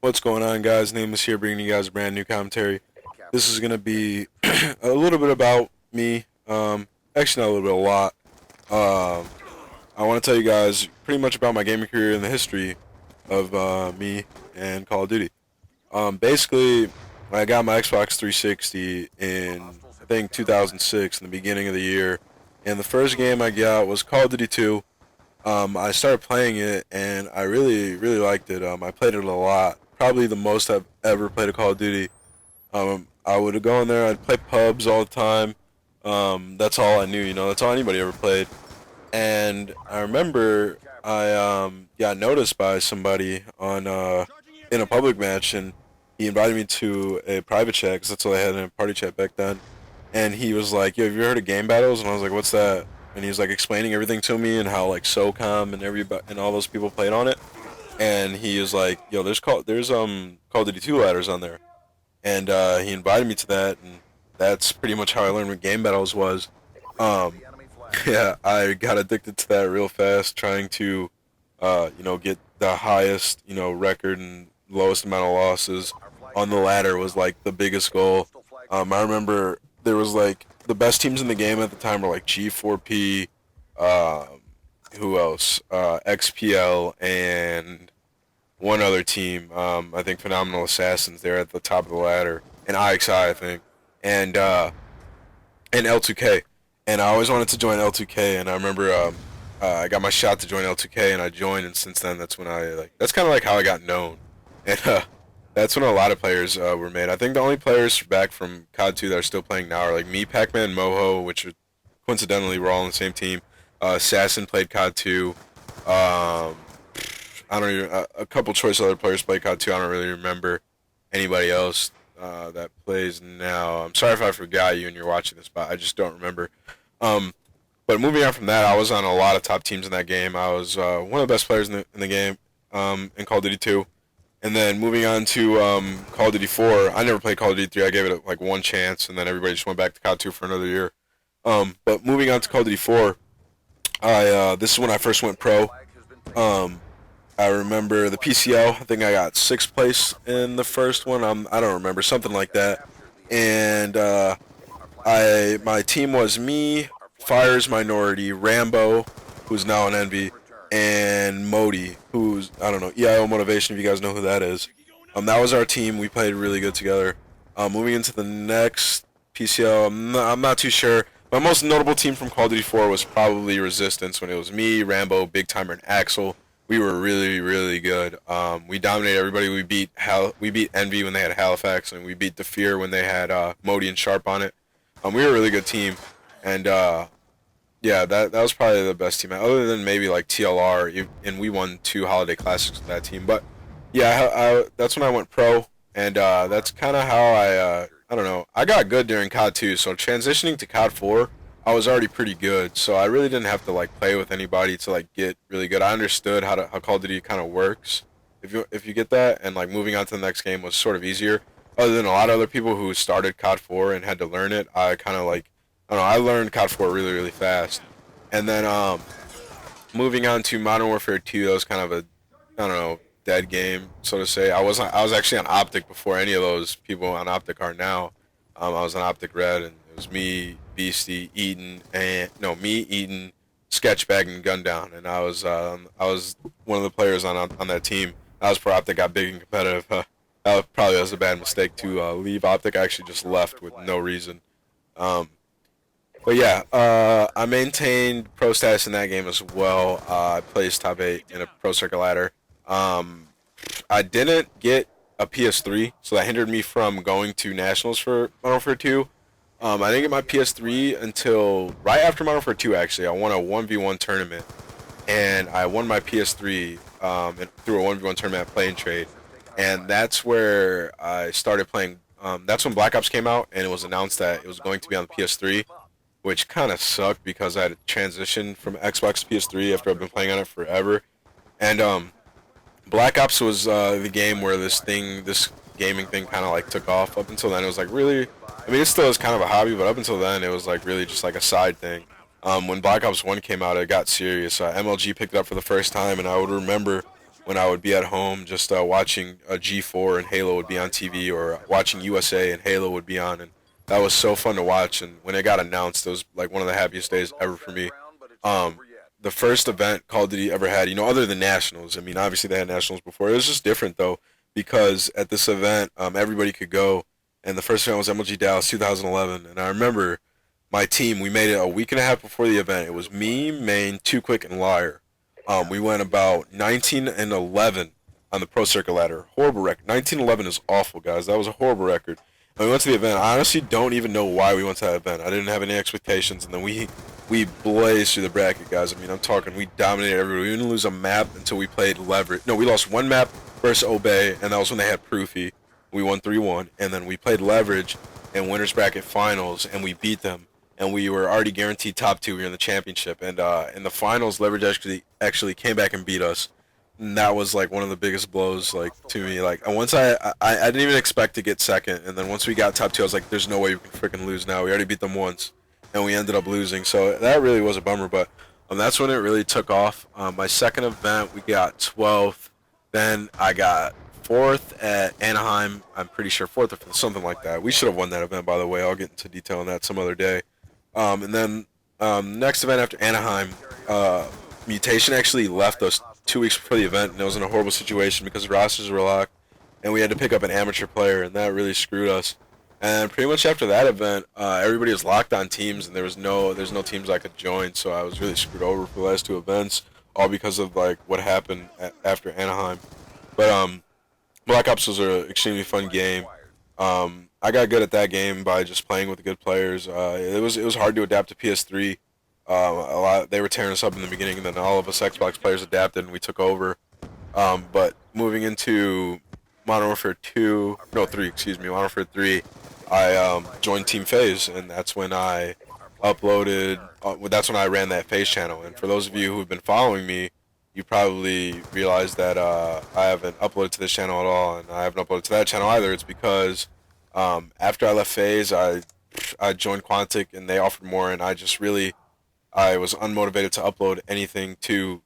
What's going on, guys? Nameless here, bringing you guys a brand new commentary. This is gonna be a little bit about me. Actually, not a little bit, a lot. Um, I want to tell you guys pretty much about my gaming career and the history of me and Call of Duty. Basically, I got my Xbox 360 in I think 2006, in the beginning of the year, and the first game I got was Call of Duty 2. I started playing it and I really liked it. I played it a lot, probably the most I've ever played a Call of Duty. I would go in there, I'd play pubs all the time. That's all I knew, that's all anybody ever played. And I remember I got noticed by somebody on in a public match, and he invited me to a private chat because that's all I had in a party chat back then. And he was like, "Yo, have you heard of game battles?" And I was like, "What's that?" And he was like explaining everything to me and how like SOCOM and everybody and all those people played on it. And he was like, "Yo, there's Call of Duty 2 ladders on there." And he invited me to that, and that's pretty much how I learned what game battles was. Um, yeah, I got addicted to that real fast, trying to, get the highest, record and lowest amount of losses on the ladder was like the biggest goal. I remember there was like the best teams in the game at the time were like G4P, um, who else? XPL and one other team. I think Phenomenal Assassins. They're at the top of the ladder, and IXI, I think, and and L2K. And I always wanted to join L2K, and I remember I got my shot to join L2K, and I joined, and since then that's when that's kind of like how I got known, and that's when a lot of players were made. I think the only players back from COD 2 that are still playing now are like me, Pac-Man, Moho, which are, coincidentally we're all on the same team. Assassin played COD 2. I don't even a couple choice other players play COD 2. I don't really remember anybody else that plays now. I'm sorry if I forgot you and you're watching this, but I just don't remember. Um, but moving on from that, I was on a lot of top teams in that game. I was one of the best players in the game in Call of Duty 2. And then moving on to Call of Duty 4, I never played Call of Duty 3. I gave it like one chance, and then everybody just went back to COD 2 for another year. But moving on to Call of Duty 4, this is when I first went pro. Um, I remember the PCL. I think I got sixth place in the first one. I don't remember, something like that. And my team was me, Fires Minority, Rambo, who's now an Envy, and Modi, who's I don't know, EIO Motivation. If you guys know who that is. That was our team. We played really good together. Moving into the next PCL, I'm not too sure. My most notable team from Call of Duty 4 was probably Resistance, when it was me, Rambo, Big Timer, and Axel. We were really good. We dominated everybody. We beat Envy when they had Halifax, and we beat the Fear when they had Modi and Sharp on it. We were a really good team, and yeah, that was probably the best team, other than maybe like TLR, and we won 2 holiday classics with that team. But yeah, that's when I went pro, and that's kind of how I don't know. I got good during COD 2, so transitioning to COD 4, I was already pretty good, so I really didn't have to like play with anybody to like get really good. I understood how Call of Duty kind of works, if you get that, and like moving on to the next game was sort of easier. Other than a lot of other people who started COD 4 and had to learn it, I kind of like I don't know. I learned COD 4 really fast, and then moving on to Modern Warfare 2, that was kind of a I don't know, dead game, so to say. I was actually on Optic before any of those people on Optic are now. I was on Optic Red, and it was me, Beastie, Eaton, and no, me, Eaton, Sketchbag, and Gundown, and I was one of the players on that team. That was where Optic got big and competitive. Probably was a bad mistake to leave Optic. I actually just left with no reason. Um, but yeah, I maintained pro status in that game as well. I placed top 8 in a pro circuit ladder. Um, I didn't get a PS3, so that hindered me from going to nationals for Modern Warfare 2. I didn't get my PS3 until right after Modern Warfare 2. Actually, I won a 1v1 tournament, and I won my PS3 through a 1v1 tournament at Play and Trade, and that's where I started playing. That's when Black Ops came out, and it was announced that it was going to be on the PS3, which kind of sucked because I had to transition from Xbox to PS3 after I've been playing on it forever. And Black Ops was the game where this gaming thing kind of like took off. Up until then, it was like really, I mean, it still is kind of a hobby, but up until then, it was like really just like a side thing. When Black Ops 1 came out, it got serious. MLG picked it up for the first time, and I would remember when I would be at home just watching G4 and Halo would be on TV, or watching USA and Halo would be on, and that was so fun to watch. And when it got announced, it was like one of the happiest days ever for me. Um, the first event Call of Duty ever had, other than Nationals. I mean, obviously they had Nationals before. It was just different though, because at this event, everybody could go, and the first event was MLG Dallas 2011, and I remember my team. We made it a week and a half before the event. It was me, Main, Too Quick, and Liar. We went about 19-11 on the pro circuit ladder. Horrible record. 19-11 is awful, guys. That was a horrible record. And we went to the event. I honestly don't even know why we went to that event. I didn't have any expectations, and then we blazed through the bracket, guys. I mean, I'm talking. We dominated everybody. We didn't lose a map until we played Leverage. No, we lost one map versus Obey, and that was when they had Proofy. We won 3-1, and then we played Leverage in winners bracket finals, and we beat them. And we were already guaranteed top 2. We were in the championship, and in the finals, Leverage actually came back and beat us. And that was like one of the biggest blows, like, to me. Like, once I didn't even expect to get second, and then once we got top 2, I was like, there's no way we can freaking lose now. We already beat them once, and we ended up losing. So that really was a bummer, but that's when it really took off. My second event, we got 12th. Then I got 4th at Anaheim. I'm pretty sure 4th or 5th, something like that. We should have won that event, by the way. I'll get into detail on that some other day. And then next event after Anaheim, Mutation actually left us 2 weeks before the event, and it was in a horrible situation because the rosters were locked, and we had to pick up an amateur player, and that really screwed us. And pretty much after that event, everybody was locked on teams, and there's no teams I could join, so I was really screwed over for the last 2 events, all because of like what happened after Anaheim. But Black Ops was an extremely fun game. I got good at that game by just playing with the good players. It was hard to adapt to PS3. They were tearing us up in the beginning, and then all of us Xbox players adapted and we took over. But moving into Modern Warfare 3, Modern Warfare 3, I joined Team FaZe, and that's when I uploaded. That's when I ran that FaZe channel. And for those of you who've been following me, you probably realized that I haven't uploaded to this channel at all, and I haven't uploaded to that channel either. It's because after I left FaZe, I joined Quantic, and they offered more, and I was unmotivated to upload anything to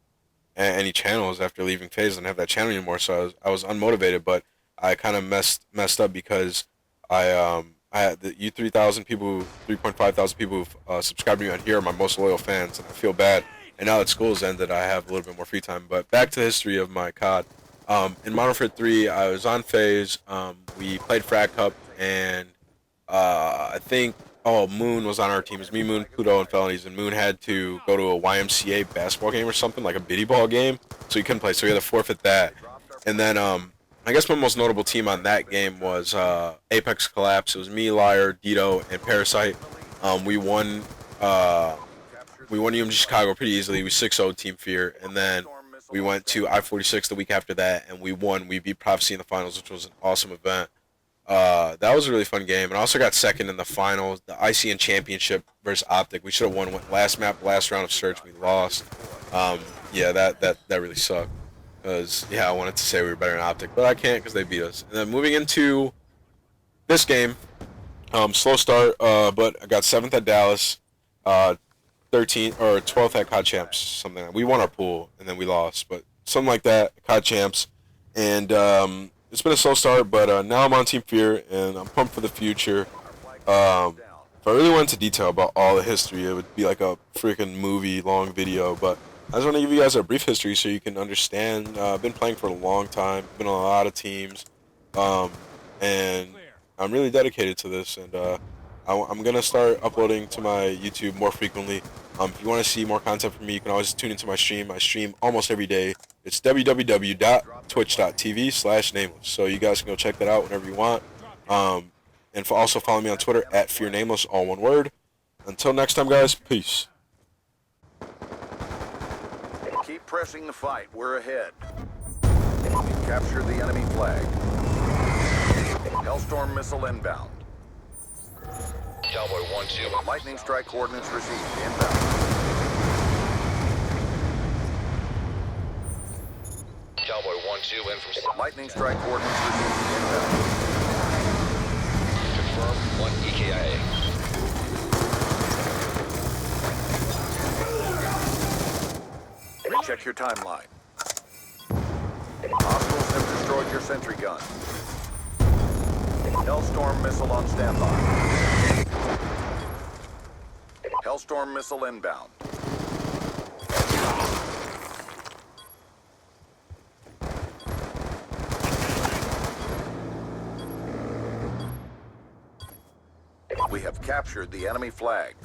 any channels after leaving FaZe. I didn't have that channel anymore, so I was unmotivated. But I kind of messed up because I had the 3,000 people, 3.5 thousand people who subscribed to me on here are my most loyal fans, and I feel bad. And now that school's ended, I have a little bit more free time. But back to the history of my COD. In Modern Warfare 3, I was on FaZe. We played Frag Cup, and I think Moon was on our team. It was me, Moon, Pluto, and Felonies. And Moon had to go to a YMCA basketball game or something, like a biddy ball game, so he couldn't play. So he had to forfeit that. And then I guess my most notable team on that game was Apex Collapse. It was me, Liar, Dito, and Parasite. We won UMG Chicago pretty easily. We 6-0 Team Fear, and then we went to I-46 the week after that, and we won. We beat Prophecy in the finals, which was an awesome event. That was a really fun game, and I also got second in the finals, the ICN Championship versus Optic. We should have won last map, last round of search. We lost. Yeah, that really sucked. Because, I wanted to say we were better than Optic, but I can't because they beat us. And then moving into this game, slow start, but I got 7th at Dallas, 13th or 12th at COD Champs, something like that. We won our pool, and then we lost, but something like that, COD Champs. And it's been a slow start, but now I'm on Team Fear, and I'm pumped for the future. If I really went into detail about all the history, it would be like a freaking movie-long video, but I just want to give you guys a brief history so you can understand. I've been playing for a long time, been on a lot of teams, and I'm really dedicated to this, and I'm going to start uploading to my YouTube more frequently. If you want to see more content from me, you can always tune into my stream. I stream almost every day. It's www.twitch.tv/nameless. So you guys can go check that out whenever you want. And also follow me on Twitter at FearNameless, all one word. Until next time, guys, peace. Keep pressing the fight. We're ahead. Capture the enemy flag. Hellstorm missile inbound. Cowboy 1-2. Lightning strike coordinates received. Inbound. Cowboy 1-2 in from Lightning strike coordinates received. Inbound. confirmed 1 EKIA. Check your timeline. destroyed your sentry gun. Hellstorm missile on standby. Hellstorm missile inbound. We have captured the enemy flag.